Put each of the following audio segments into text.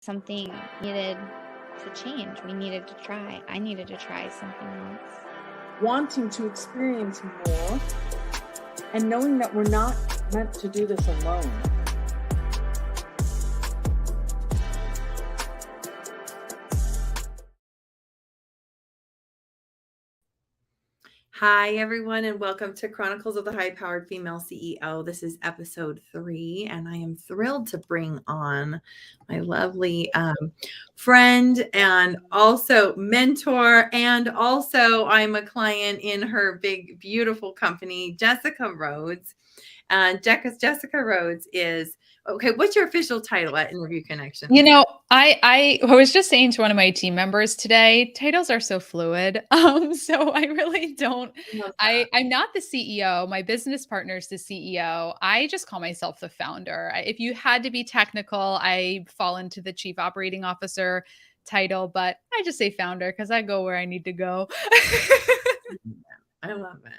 something needed to change. We needed to try. I needed to try something else. Wanting to experience more and knowing that we're not meant to do this alone. Hi, everyone, and welcome to Chronicles of the High-Powered Female CEO. This is episode 3, and I am thrilled to bring on my lovely friend and also mentor, and also I'm a client in her big, beautiful company, Jessica Rhodes. Jessica Rhodes is, okay, what's your official title at Interview Connection? You know, I was just saying to one of my team members today, titles are so fluid. So I really don't, I'm not the CEO. My business partner is the CEO. I just call myself the founder. If you had to be technical, I fall into the chief operating officer title, but I just say founder because I go where I need to go. I love it.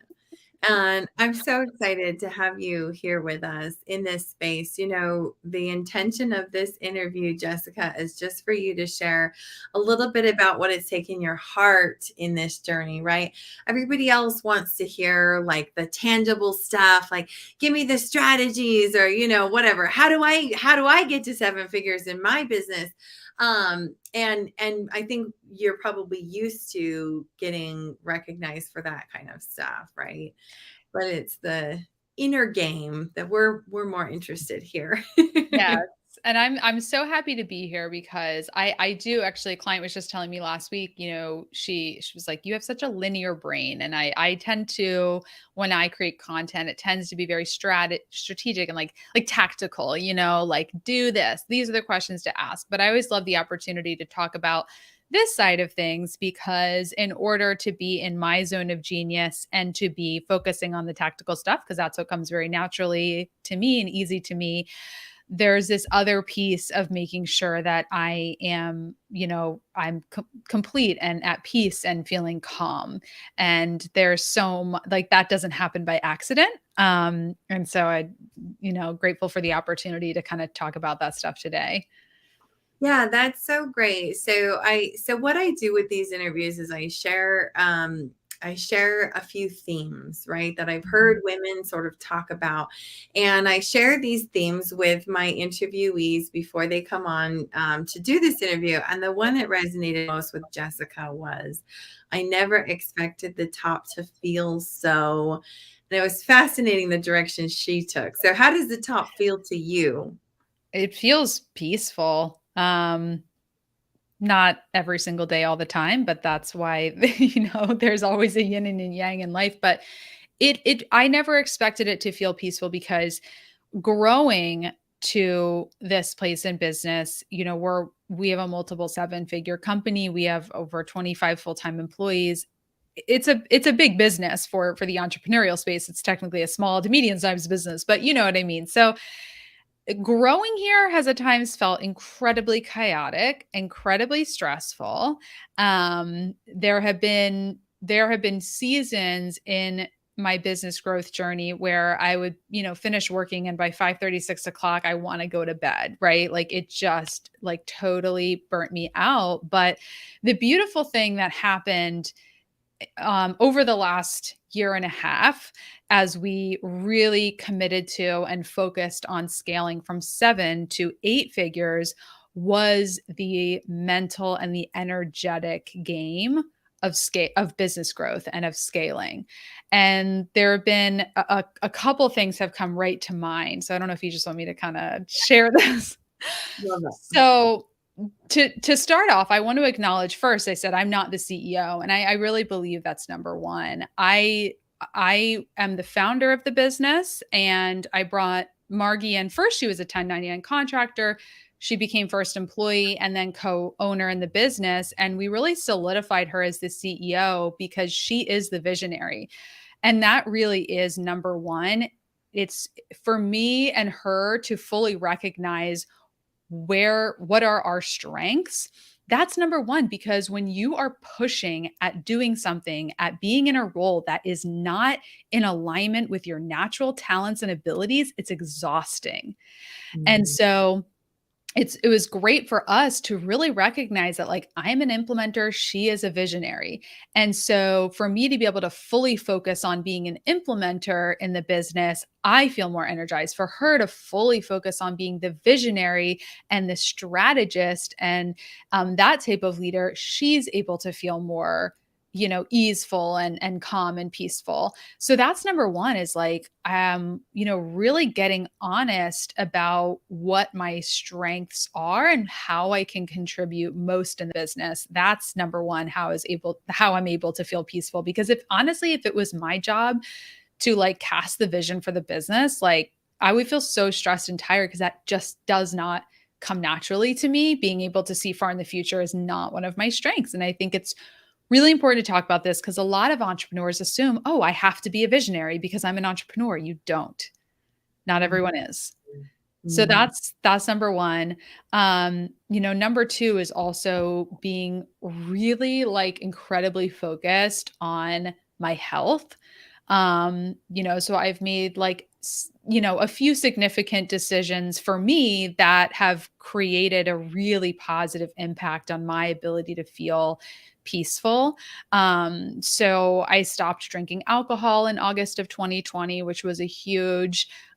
And I'm so excited to have you here with us in this space. You know, the intention of this interview, Jessica, is just for you to share a little bit about what it's taken your heart in this journey, right? Everybody else wants to hear like the tangible stuff, like give me the strategies or, you know, whatever. How do I get to 7 figures in my business? And I think you're probably used to getting recognized for that kind of stuff, right? But it's the inner game that we're more interested here. Yes. And I'm so happy to be here because I do actually, a client was just telling me last week, you know, she was like, you have such a linear brain. And I tend to, when I create content, it tends to be very strategic and like tactical, you know, like do this. These are the questions to ask. But I always love the opportunity to talk about this side of things because in order to be in my zone of genius and to be focusing on the tactical stuff, because that's what comes very naturally to me and easy to me, there's this other piece of making sure that I am, you know, I'm complete and at peace and feeling calm. And there's so much like that doesn't happen by accident. And so I, you know, grateful for the opportunity to kind of talk about that stuff today. Yeah, that's so great. So what I do with these interviews is I share a few themes, right, that I've heard women sort of talk about. And I share these themes with my interviewees before they come on to do this interview. And the one that resonated most with Jessica was, I never expected the top to feel so. And it was fascinating the direction she took. So how does the top feel to you? It feels peaceful. Not every single day all the time, but that's why, you know, there's always a yin and a yang in life. But I never expected it to feel peaceful because growing to this place in business, you know, we have a multiple 7-figure company. We have over 25 full-time employees. It's a big business for the entrepreneurial space. It's technically a small to medium-sized business, but you know what I mean. So growing here has at times felt incredibly chaotic, incredibly stressful. There have been seasons in my business growth journey where I would, you know, finish working and by 5:30, 6 o'clock, I want to go to bed, right? Like it just like totally burnt me out. But the beautiful thing that happened over the last year and a half, as we really committed to and focused on scaling from 7 to 8 figures, was the mental and the energetic game of business growth and of scaling. And there have been a couple things have come right to mind. So I don't know if you just want me to kind of share this. So to start off, I want to acknowledge first, I said, I'm not the CEO. And I really believe that's number one. I am the founder of the business and I brought Margie in. First, she was a 1099 contractor. She became first employee and then co-owner in the business. And we really solidified her as the CEO because she is the visionary. And that really is number one. It's for me and her to fully recognize what are our strengths. That's number one, because when you are pushing at doing something, at being in a role that is not in alignment with your natural talents and abilities, it's exhausting. And so it was great for us to really recognize that, like, I'm an implementer, she is a visionary. And so for me to be able to fully focus on being an implementer in the business, I feel more energized. For her to fully focus on being the visionary and the strategist and that type of leader, she's able to feel more, easeful and calm and peaceful. So that's number one, is like, really getting honest about what my strengths are and how I can contribute most in the business. That's number one, how I'm able to feel peaceful. Because if it was my job to like cast the vision for the business, like I would feel so stressed and tired, because that just does not come naturally to me. Being able to see far in the future is not one of my strengths. And I think it's really important to talk about this, because a lot of entrepreneurs assume, oh, I have to be a visionary because I'm an entrepreneur. You don't. Not everyone is. So that's number one. Number two is also being really like incredibly focused on my health. So I've made like, a few significant decisions for me that have created a really positive impact on my ability to feel peaceful. So I stopped drinking alcohol in August of 2020, which was it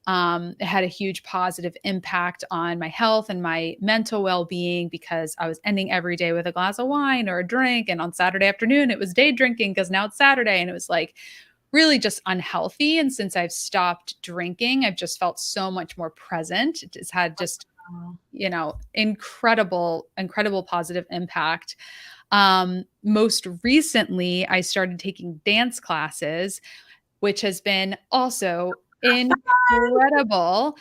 had a huge positive impact on my health and my mental well-being, because I was ending every day with a glass of wine or a drink. And on Saturday afternoon, it was day drinking because now it's Saturday. And it was like really just unhealthy. And since I've stopped drinking, I've just felt so much more present. It's had just, incredible positive impact. Most recently, I started taking dance classes, which has been also incredible.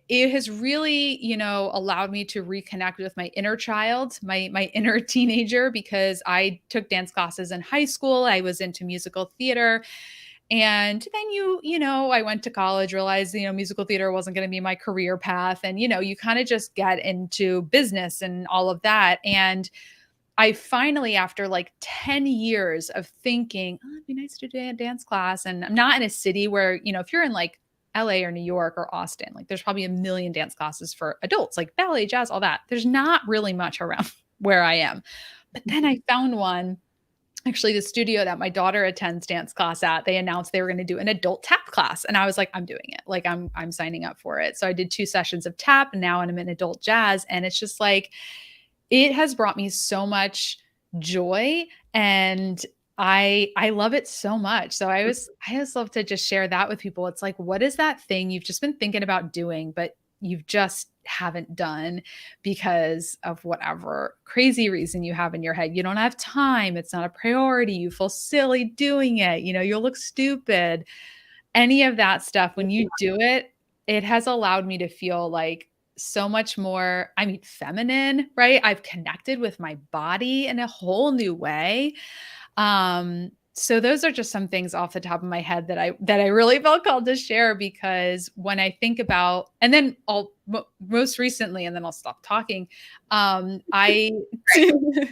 It has really, allowed me to reconnect with my inner child, my inner teenager, because I took dance classes in high school. I was into musical theater. And then I went to college, realized, musical theater wasn't going to be my career path. And, you kind of just get into business and all of that. And I finally, after like 10 years of thinking, oh, it'd be nice to do a dance class. And I'm not in a city where, if you're in like LA or New York or Austin, like there's probably a million dance classes for adults, like ballet, jazz, all that. There's not really much around where I am. But then I found one. Actually, the studio that my daughter attends dance class at, they announced they were going to do an adult tap class. And I was like, I'm doing it. Like I'm signing up for it. So I did 2 sessions of tap, and now I'm in adult jazz. And it's just like, it has brought me so much joy, and I love it so much. So I just love to just share that with people. It's like, what is that thing you've just been thinking about doing, but you've just haven't done because of whatever crazy reason you have in your head? You don't have time. It's not a priority. You feel silly doing it. You'll look stupid. Any of that stuff, when you do it, it has allowed me to feel like so much more, feminine, right? I've connected with my body in a whole new way. So those are just some things off the top of my head that I really felt called to share, because when I think about, and then most recently, and then I'll stop talking.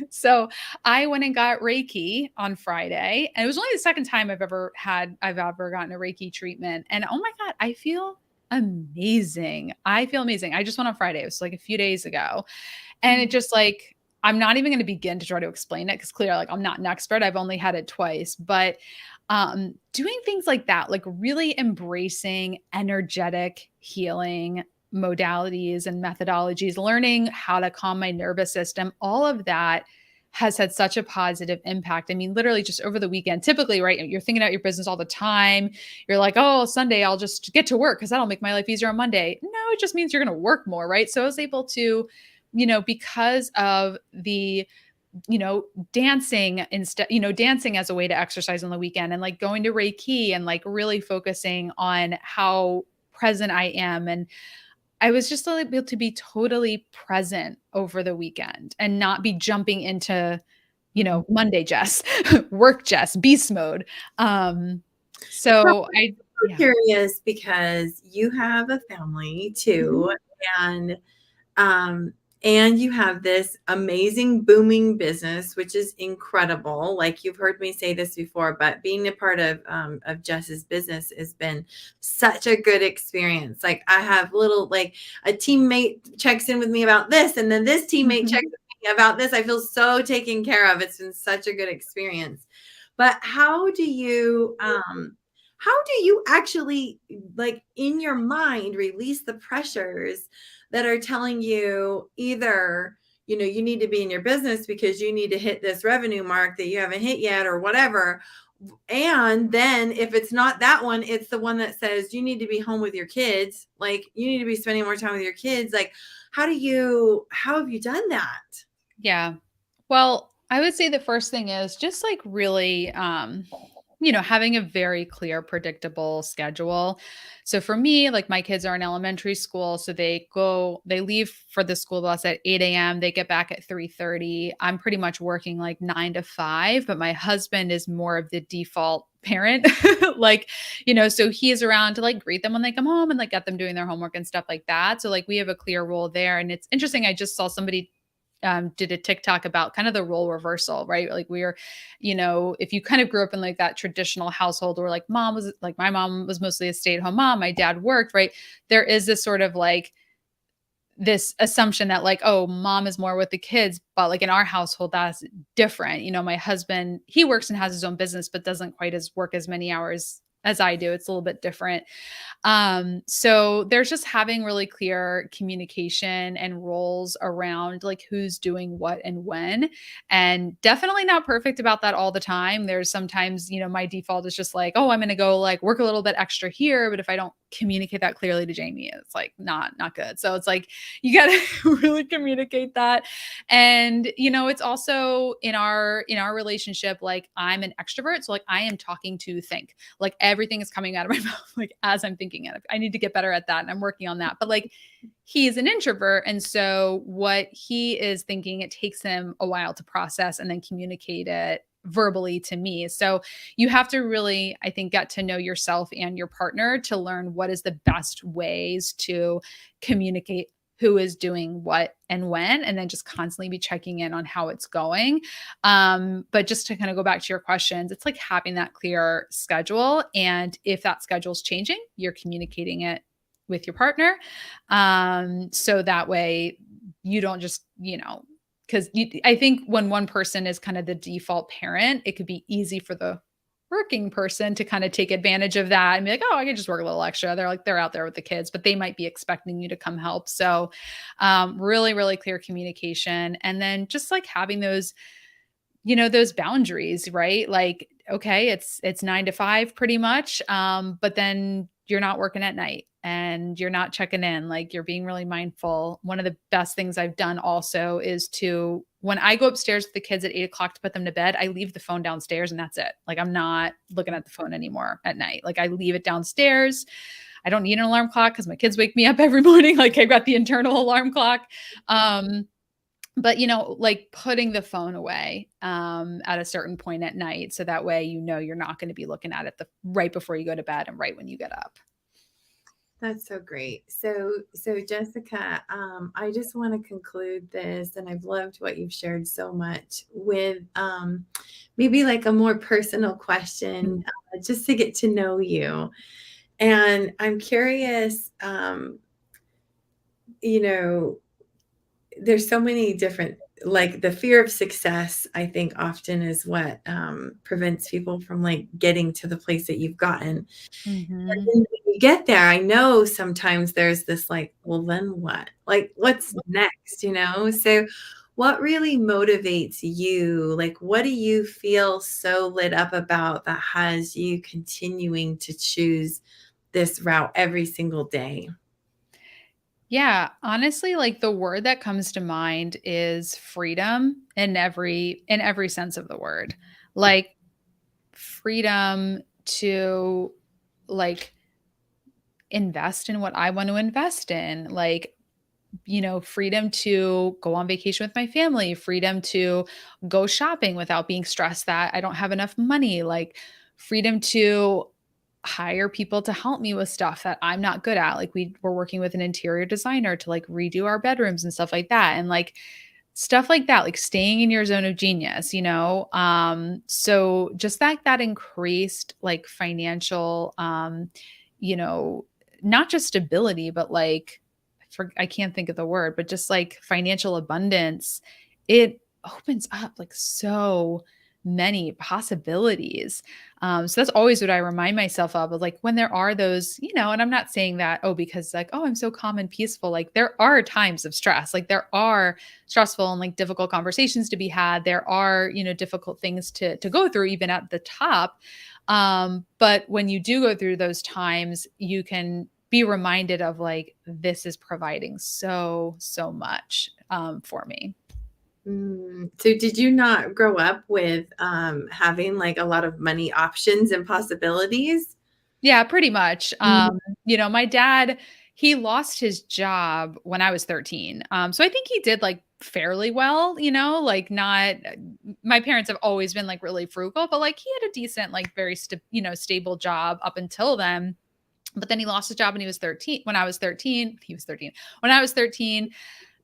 So I went and got Reiki on Friday, and it was only the second time I've ever gotten a Reiki treatment. And oh my God, I feel amazing. I just went on Friday. It was like a few days ago. And it just like, I'm not even going to begin to try to explain it, because clearly, like, I'm not an expert. I've only had it twice, but doing things like that, like really embracing energetic healing modalities and methodologies, learning how to calm my nervous system, all of that has had such a positive impact. Literally just over the weekend, typically, right, you're thinking about your business all the time. You're like, oh, Sunday, I'll just get to work because that'll make my life easier on Monday. No, it just means you're going to work more, right? So I was able to, because of the, dancing instead, dancing as a way to exercise on the weekend, and like going to Reiki, and like really focusing on how present I am. And I was just able to be totally present over the weekend and not be jumping into, Monday Jess, work Jess, beast mode. So I'm curious, because you have a family too. And and you have this amazing booming business, which is incredible. Like, you've heard me say this before, but being a part of Jess's business has been such a good experience. Like, I have little, like, a teammate checks in with me about this, and then this teammate checks with me about this. I feel so taken care of. It's been such a good experience. But how do you actually, like, in your mind, release the pressures that are telling you either, you need to be in your business because you need to hit this revenue mark that you haven't hit yet or whatever. And then if it's not that one, it's the one that says you need to be home with your kids. Like, you need to be spending more time with your kids. Like, how have you done that? Yeah. Well, I would say the first thing is just like really, having a very clear, predictable schedule. So for me, like my kids are in elementary school, so they leave for the school bus at 8 a.m. They get back at 3:30. I'm pretty much working like 9 to 5, but my husband is more of the default parent. Like, so he is around to like greet them when they come home and like get them doing their homework and stuff like that. So like we have a clear role there. And it's interesting. I just saw somebody did a TikTok about kind of the role reversal, right? Like if you kind of grew up in like that traditional household where like my mom was mostly a stay-at-home mom, my dad worked, right? There is this sort of like this assumption that like, oh, mom is more with the kids, but like in our household, that's different. My husband, he works and has his own business, but doesn't quite work as many hours as I do. It's a little bit different. So there's just having really clear communication and roles around like who's doing what and when, and definitely not perfect about that all the time. There's sometimes, my default is just like, oh, I'm going to go like work a little bit extra here. But if I don't communicate that clearly to Jamie, it's like not good. So it's like, you got to really communicate that. And, it's also in our relationship, like I'm an extrovert. So like I am talking to think, like everything is coming out of my mouth, like as I'm thinking it. I need to get better at that. And I'm working on that. But like he's an introvert. And so what he is thinking, it takes him a while to process and then communicate it verbally to me. So you have to really, I think, get to know yourself and your partner to learn what is the best ways to communicate who is doing what and when, and then just constantly be checking in on how it's going. But just to kind of go back to your questions, it's like having that clear schedule. And if that schedule is changing, you're communicating it with your partner. So that way you don't just, because I think when one person is kind of the default parent, it could be easy for the working person to kind of take advantage of that and be like, oh, I can just work a little extra. They're out there with the kids, but they might be expecting you to come help. So really, really clear communication. And then just like having those, those boundaries, right? Like, okay, it's 9 to 5 pretty much. But then you're not working at night and you're not checking in, like you're being really mindful. One of the best things I've done also is when I go upstairs with the kids at 8 o'clock to put them to bed, I leave the phone downstairs and that's it. Like I'm not looking at the phone anymore at night. Like I leave it downstairs. I don't need an alarm clock because my kids wake me up every morning. Like I've got the internal alarm clock. But like putting the phone away at a certain point at night. So that way, you're not going to be looking at it right before you go to bed and right when you get up. That's so great. So Jessica, I just want to conclude this, and I've loved what you've shared so much with maybe like a more personal question, just to get to know you. And I'm curious, there's so many different, like the fear of success, I think often is what prevents people from like getting to the place that you've gotten. Mm-hmm. And then when you get there, I know sometimes there's this like, well, then what? Like, what's next, So what really motivates you? Like, what do you feel so lit up about that has you continuing to choose this route every single day? Yeah, honestly, like the word that comes to mind is freedom in every sense of the word. Like freedom to like invest in what I want to invest in. Like, freedom to go on vacation with my family, freedom to go shopping without being stressed that I don't have enough money, like freedom to hire people to help me with stuff that I'm not good at. Like we were working with an interior designer to like redo our bedrooms and stuff like that. And like stuff like that, like staying in your zone of genius, you know? So just that increased like financial, you know, not just stability, but like, I can't think of the word, but just like financial abundance, it opens up like so many possibilities. So that's always what I remind myself of like when there are those, you know, and I'm not saying that, oh, because like, oh, I'm so calm and peaceful. Like there are times of stress, like there are stressful and like difficult conversations to be had. There are, you know, difficult things to go through even at the top. But when you do go through those times, you can be reminded of like, this is providing so much for me. So did you not grow up with having like a lot of money options and possibilities? Yeah, pretty much. Mhm. You know, my dad, he lost his job when I was 13. So I think he did like fairly well, you know, like not my parents have always been like really frugal, but like he had a decent, like very you know, stable job up until then. But then he lost his job when he was 13. When I was 13, he was 13. When I was 13,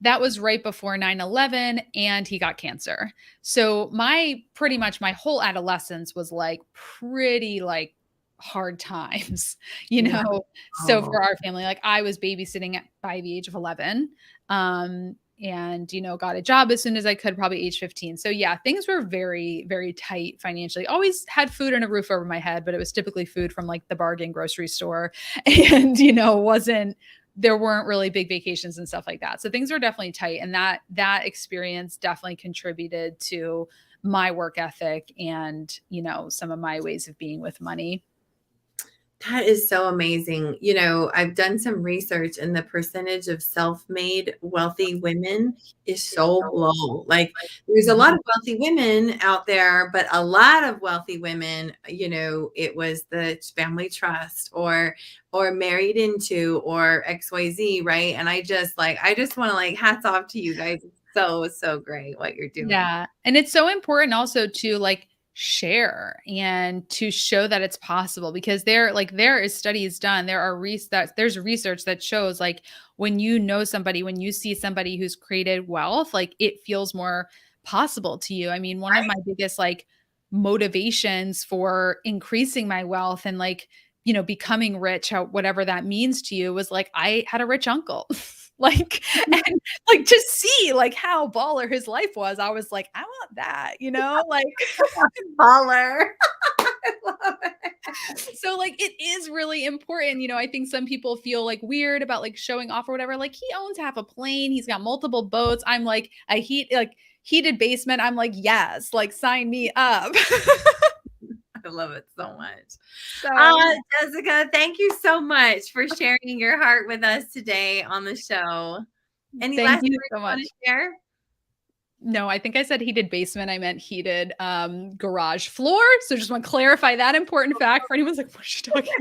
that was right before 9/11 and he got cancer. So my pretty much my whole adolescence was like pretty like hard times, you know. So Wow. for our family, like I was babysitting by the age of 11. And you know, got a job as soon as I could, probably age 15. So yeah, things were very tight financially. Always had food and a roof over my head, but it was typically food from like the bargain grocery store and you know, wasn't there weren't really big vacations and stuff like that. So things were definitely tight. And that experience definitely contributed to my work ethic and, you know, some of my ways of being with money. That is so amazing. You know, I've done some research and the percentage of self-made wealthy women is so low. Like there's a lot Mhm. of wealthy women out there, but a lot of wealthy women, you know, it was the family trust or married into or XYZ, right? And I just want to like hats off to you guys. It's so great what you're doing. Yeah. And it's so important also to like share and to show that it's possible because there is studies done. There's research that shows like when you know somebody, when you see somebody who's created wealth, like it feels more possible to you. I mean, one of my biggest like motivations for increasing my wealth and like, you know, becoming rich, whatever that means to you was like I had a rich uncle. Like and like, to see, like, how baller his life was, I was like, "I want that," you know? Like, Baller. I love it. so, like, it is really important, you know, I think some people feel, like, weird about, like, showing off or whatever, like, he owns half a plane, he's got multiple boats, I'm like, heated basement, I'm like, "Yes, like, sign me up." I love it so much. So, Jessica, thank you so much for sharing your heart with us today on the show. Any thank last you words so you want much. to share? No, I think I said heated basement, I meant heated, garage floor, so just wanna clarify that important fact for anyone who's like, "What's she talking?"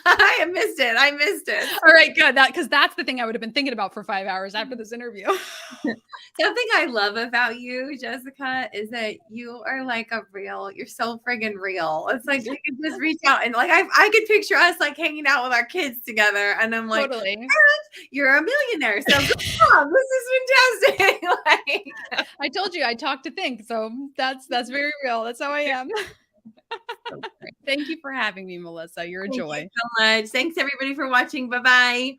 I missed it. I missed it. All right, good. Because that's the thing I would have been thinking about for 5 hours after this interview. Something I love about you, Jessica, is that you are like you're so friggin' real. It's like you can just reach out and like I could picture us like hanging out with our kids together. And I'm like, Totally. you're a millionaire. So good job. This is fantastic. Like, I told you I talk to think, so that's very real. That's how I am. so great. Thank you for having me, Melissa. You're a Thank you joy. so much. Thanks everybody for watching. Bye bye.